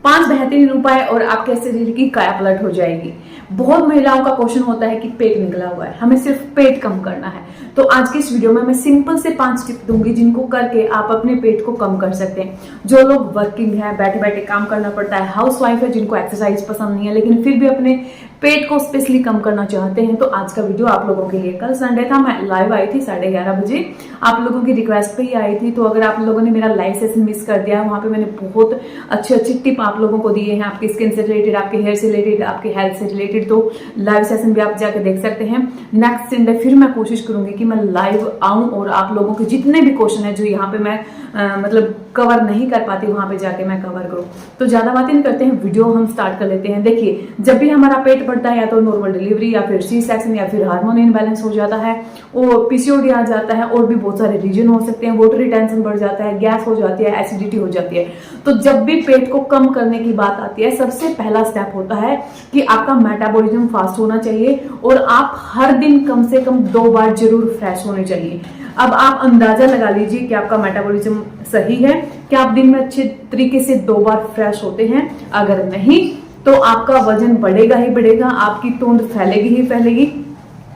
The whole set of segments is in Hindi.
5 बेहतरीन उपाय और आपके शरीर की कायापलट हो जाएगी। बहुत महिलाओं का क्वेश्चन होता है कि पेट निकला हुआ है, हमें सिर्फ पेट कम करना है। तो आज की इस वीडियो में मैं सिंपल से 5 टिप दूंगी जिनको करके आप अपने पेट को कम कर सकते हैं। जो लोग वर्किंग है, बैठे बैठे काम करना पड़ता है, हाउस वाइफ है जिनको एक्सरसाइज पसंद नहीं है लेकिन फिर भी अपने पेट को स्पेशली कम करना चाहते हैं, तो आज का वीडियो आप लोगों के लिए। कल संडे था, मैं लाइव आई थी 11:30 बजे, आप लोगों की रिक्वेस्ट पे ही आई थी। तो अगर आप लोगों ने मेरा लाइव सेशन मिस कर दिया है, वहां पे मैंने बहुत अच्छे अच्छे टिप आप लोगों को दिए हैं, आपकी स्किन से रिलेटेड, आपके हेयर से रिलेटेड, आपके हेल्थ से रिलेटेड। तो लाइव सेशन भी आप जाके देख सकते हैं। नेक्स्ट संडे फिर मैं कोशिश करूंगी कि मैं लाइव आऊं और आप लोगों के जितने भी क्वेश्चन है जो यहाँ पे मैं मतलब कवर नहीं कर पाती, वहां पे जाके मैं कवर करूं। तो ज्यादा बातें नहीं करते हैं, वीडियो हम स्टार्ट कर लेते हैं। देखिए, जब भी हमारा पेट बढ़ता है, या तो नॉर्मल डिलीवरी या फिर सी सेक्शन या फिर हार्मोन इनबैलेंस हो जाता है, और पीसीओडी आ जाता है, और भी बहुत सारे रीजन हो सकते हैं, वाटर रिटेंशन बढ़ जाता है, गैस हो जाती है, एसिडिटी हो जाती है। तो जब भी पेट को कम करने की बात आती है, सबसे पहला स्टेप होता है कि आपका मेटाबॉलिज्म फास्ट होना चाहिए और आप हर दिन कम से कम 2 बार जरूर फ्रेश होने चाहिए। अब आप अंदाजा लगा लीजिए कि आपका मेटाबॉलिज्म सही है, कि आप दिन में अच्छे तरीके से 2 बार फ्रेश होते हैं। अगर नहीं तो आपका वजन बढ़ेगा ही बढ़ेगा, आपकी तोंद फैलेगी ही फैलेगी।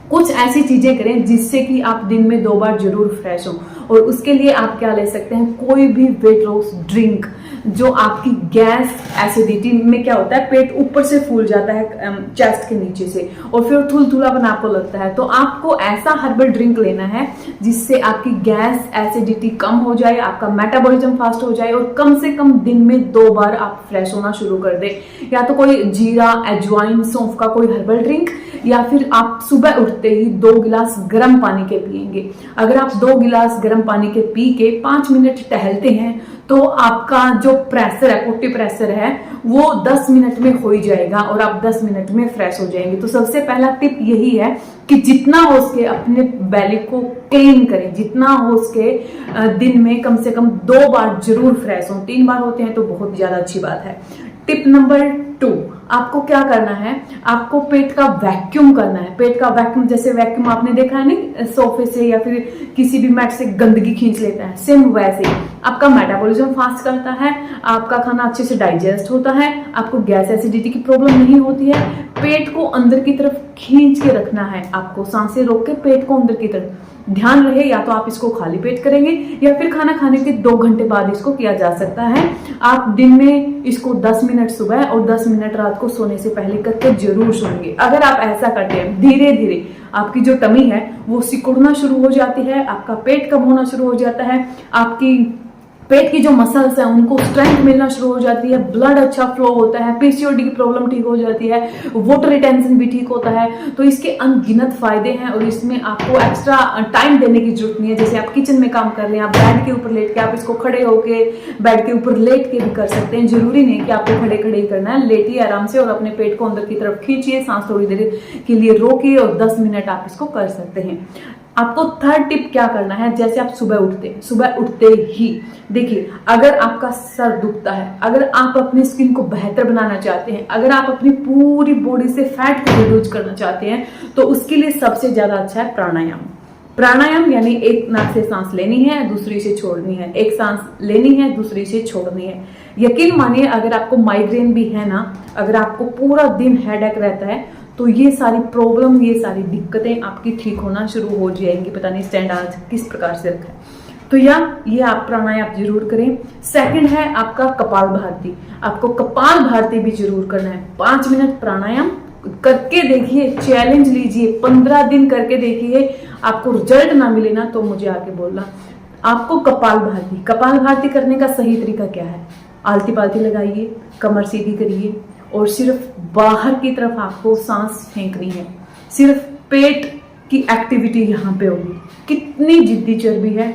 कुछ ऐसी चीजें करें जिससे कि आप दिन में 2 बार जरूर फ्रेश हो। और उसके लिए आप क्या ले सकते हैं, कोई भी वेट लॉस ड्रिंक जो आपकी गैस एसिडिटी में क्या होता है, पेट ऊपर से फूल जाता है चेस्ट के नीचे से, और फिर थुलथुलापन आपको लगता है। तो आपको ऐसा हर्बल ड्रिंक लेना है जिससे आपकी गैस एसिडिटी कम हो जाए, आपका मेटाबॉलिज्म फास्ट हो जाए, और कम से कम दिन में 2 बार आप फ्रेश होना शुरू कर दे। या तो कोई जीरा, अजवाइन, सौंफ का कोई हर्बल ड्रिंक, या फिर आप सुबह उठते ही 2 गिलास गर्म पानी के पिएंगे। अगर आप 2 गिलास गर्म पानी के पी के 5 मिनट टहलते हैं तो आपका जो प्रेशर है, पोटी प्रेशर है, वो 10 मिनट में हो ही जाएगा और आप 10 मिनट में फ्रेश हो जाएंगे। तो सबसे पहला टिप यही है कि जितना हो सके अपने बेली को क्लीन करें, जितना हो सके दिन में कम से कम 2 बार जरूर फ्रेश हो। 3 बार होते हैं तो बहुत ज्यादा अच्छी बात है। टिप नंबर 2, आपको क्या करना है, आपको पेट का वैक्यूम करना है। पेट का वैक्यूम, जैसे वैक्यूम आपने देखा है ना सोफे से या फिर किसी भी मैट से गंदगी खींच लेता है, सेम वैसे आपका मेटाबॉलिज्म फास्ट करता है, आपका खाना अच्छे से डाइजेस्ट होता है, आपको गैस एसिडिटी की प्रॉब्लम नहीं होती है। पेट को अंदर की तरफ खींच के रखना है, आपको सांसें रोक के पेट को अंदर की तरफ। ध्यान रहे, या तो आप इसको खाली पेट करेंगे या फिर खाना खाने के 2 घंटे बाद इसको किया जा सकता है। आप दिन में इसको 10 मिनट सुबह और 10 मिनट रात को सोने से पहले करके जरूर सोएंगे। अगर आप ऐसा करते हैं, धीरे धीरे आपकी जो टमी है वो सिकुड़ना शुरू हो जाती है, आपका पेट कम होना शुरू हो जाता है, आपकी पेट की जो मसल्स हैं उनको स्ट्रेंथ मिलना शुरू हो जाती है, ब्लड अच्छा फ्लो होता है, पीसीओडी की प्रॉब्लम ठीक हो जाती है, वाटर रिटेंशन भी ठीक होता है। तो इसके अनगिनत फायदे हैं और इसमें आपको एक्स्ट्रा टाइम देने की जरूरत नहीं है। जैसे आप किचन में काम कर रहे हैं, आप बेड के ऊपर लेट के, आप इसको खड़े होके बेड के ऊपर लेट के भी कर सकते हैं। जरूरी नहीं कि आपको खड़े खड़े ही करना है, लेटिए आराम से और अपने पेट को अंदर की तरफ खींचिए, सांस थोड़ी देर के लिए रोकिए और 10 मिनट आप इसको कर सकते हैं। आपको थर्ड टिप क्या करना है, जैसे आप सुबह उठते ही देखिए, अगर आपका सर दुखता है, अगर आप अपनी स्किन को बेहतर बनाना चाहते हैं, अगर आप अपनी पूरी बॉडी से फैट को रिड्यूस करना चाहते हैं, तो उसके लिए सबसे ज्यादा अच्छा है प्राणायाम। प्राणायाम यानी एक नाक से सांस लेनी है, दूसरी से छोड़नी है, एक सांस लेनी है, दूसरी से छोड़नी है। यकीन मानिए, अगर आपको माइग्रेन भी है ना, अगर आपको पूरा दिन हेडेक रहता है, तो ये सारी प्रॉब्लम, ये सारी दिक्कतें आपकी ठीक होना शुरू हो जाएंगी। पता नहीं स्टैंड आज किस प्रकार से रखा है। तो ये आप प्राणायाम जरूर करें। सेकंड है आपका कपाल भारती। आपको कपाल भारती भी जरूर करना है। 5 मिनट प्राणायाम करके देखिए, चैलेंज लीजिए, 15 दिन करके देखिए। आपको रिजल्ट ना मिले ना तो मुझे आके बोलना। आपको कपाल भारती करने का सही तरीका क्या है, आलती पालती लगाइए, कमर सीधी करिए और सिर्फ बाहर की तरफ आपको सांस फेंकनी है। सिर्फ पेट की एक्टिविटी यहाँ पे होगी। कितनी जिद्दी चर्बी है,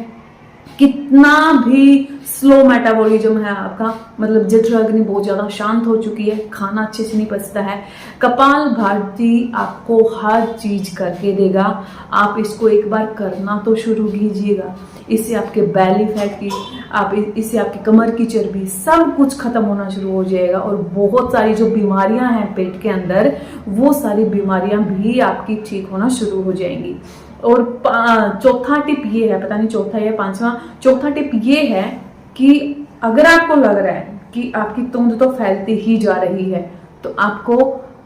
कितना भी स्लो मेटाबॉलिज्म है आपका, मतलब जठर अग्नि बहुत ज्यादा शांत हो चुकी है, खाना अच्छे से नहीं पचता है, कपाल भारती आपको हर चीज करके देगा। आप इसको एक बार करना तो शुरू कीजिएगा। इससे आपके बैली फैट की, इससे आपकी कमर की चर्बी, सब कुछ खत्म होना शुरू हो जाएगा। और बहुत सारी जो बीमारियां हैं पेट के अंदर, वो सारी बीमारियां भी आपकी ठीक होना शुरू हो जाएंगी। और चौथा टिप ये है, पता नहीं चौथा या 5वां, चौथा टिप ये है कि अगर आपको लग रहा है कि आपकी तोंद तो फैलती ही जा रही है, तो आपको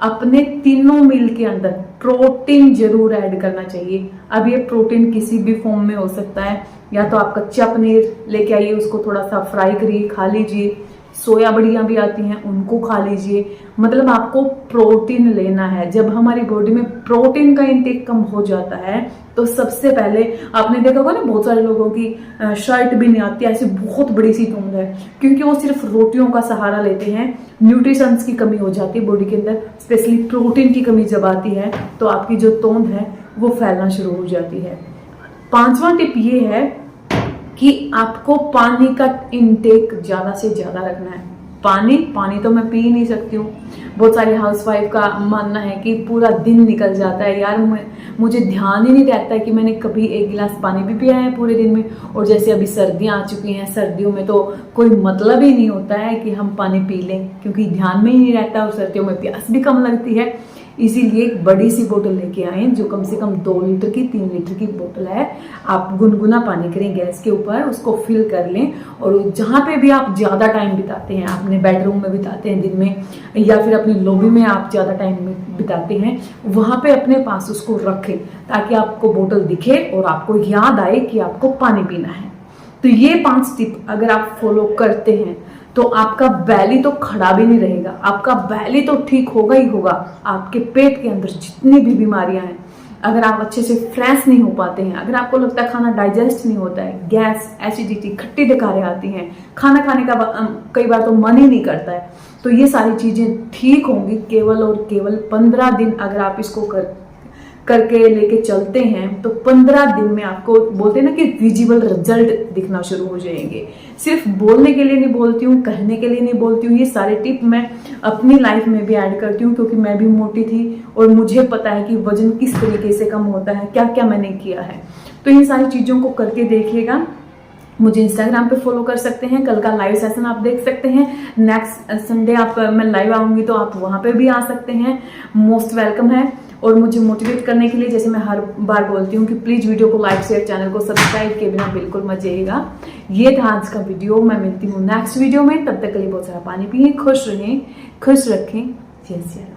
अपने तीनों मील के अंदर प्रोटीन जरूर ऐड करना चाहिए। अब ये प्रोटीन किसी भी फॉर्म में हो सकता है, या तो आप कच्चा पनीर लेके आइए, उसको थोड़ा सा फ्राई करिए, खा लीजिए। सोया बड़ियाँ भी आती हैं, उनको खा लीजिए। मतलब आपको प्रोटीन लेना है। जब हमारी बॉडी में प्रोटीन का इंटेक कम हो जाता है तो सबसे पहले आपने देखा होगा ना, बहुत सारे लोगों की शर्ट भी नहीं आती, ऐसी बहुत बड़ी सी तोंद है, क्योंकि वो सिर्फ रोटियों का सहारा लेते हैं। न्यूट्रिशंस की कमी हो जाती है बॉडी के अंदर, स्पेशली प्रोटीन की कमी जब आती है तो आपकी जो तोंद है वो फैलना शुरू हो जाती है। 5वां टिप ये है कि आपको पानी का इंटेक ज्यादा से ज्यादा रखना है। पानी तो मैं पी ही नहीं सकती हूँ। बहुत सारे हाउसवाइफ का मानना है कि पूरा दिन निकल जाता है, यार मुझे ध्यान ही नहीं रहता है कि मैंने कभी एक गिलास पानी भी पिया है पूरे दिन में। और जैसे अभी सर्दियां आ चुकी हैं, सर्दियों में तो कोई मतलब ही नहीं होता है कि हम पानी पी लें, क्योंकि ध्यान में ही नहीं रहता और सर्दियों में प्यास भी कम लगती है। इसीलिए एक बड़ी सी बोतल लेके आए जो कम से कम 2 लीटर की 3 लीटर की बोतल है। आप गुनगुना पानी करें गैस के ऊपर, उसको फिल कर लें, और जहाँ पे भी आप ज़्यादा टाइम बिताते हैं, अपने बेडरूम में बिताते हैं दिन में, या फिर अपनी लॉबी में आप ज़्यादा टाइम बिताते हैं, वहाँ पे अपने पास उसको रखें ताकि आपको बोतल दिखे और आपको याद आए कि आपको पानी पीना है। तो ये 5 टिप अगर आप फॉलो करते हैं तो आपका बैली तो खड़ा भी नहीं रहेगा, आपका बैली तो ठीक होगा ही होगा। आपके पेट के अंदर जितनी भी बीमारियां हैं, अगर आप अच्छे से फ्रेश नहीं हो पाते हैं, अगर आपको लगता है खाना डाइजेस्ट नहीं होता है, गैस, एसिडिटी, खट्टी डकारें आती हैं, खाना खाने का कई बार तो मन ही नहीं करता है, तो ये सारी चीजें ठीक होंगी केवल और केवल 15 दिन अगर आप इसको करके लेके चलते हैं। तो 15 दिन में आपको बोलते हैं ना कि विजिबल रिजल्ट दिखना शुरू हो जाएंगे। सिर्फ बोलने के लिए नहीं बोलती हूँ, कहने के लिए नहीं बोलती हूँ, ये सारे टिप मैं अपनी लाइफ में भी ऐड करती हूँ, क्योंकि मैं भी मोटी थी और मुझे पता है कि वजन किस तरीके से कम होता है, क्या क्या मैंने किया है। तो इन सारी चीजों को करके देखिएगा। मुझे इंस्टाग्राम पे फॉलो कर सकते हैं, कल का लाइव सेशन आप देख सकते हैं। नेक्स्ट संडे आप मैं लाइव आऊंगी तो आप वहां पे भी आ सकते हैं, मोस्ट वेलकम है। और मुझे मोटिवेट करने के लिए, जैसे मैं हर बार बोलती हूँ कि प्लीज वीडियो को लाइक शेयर, चैनल को सब्सक्राइब किए बिना बिल्कुल मत जाइएगा। ये था आज का वीडियो, मैं मिलती हूँ नेक्स्ट वीडियो में। तब तक के लिए बहुत सारा पानी पिए, खुश रहें, खुश रखें। जय श्री राम।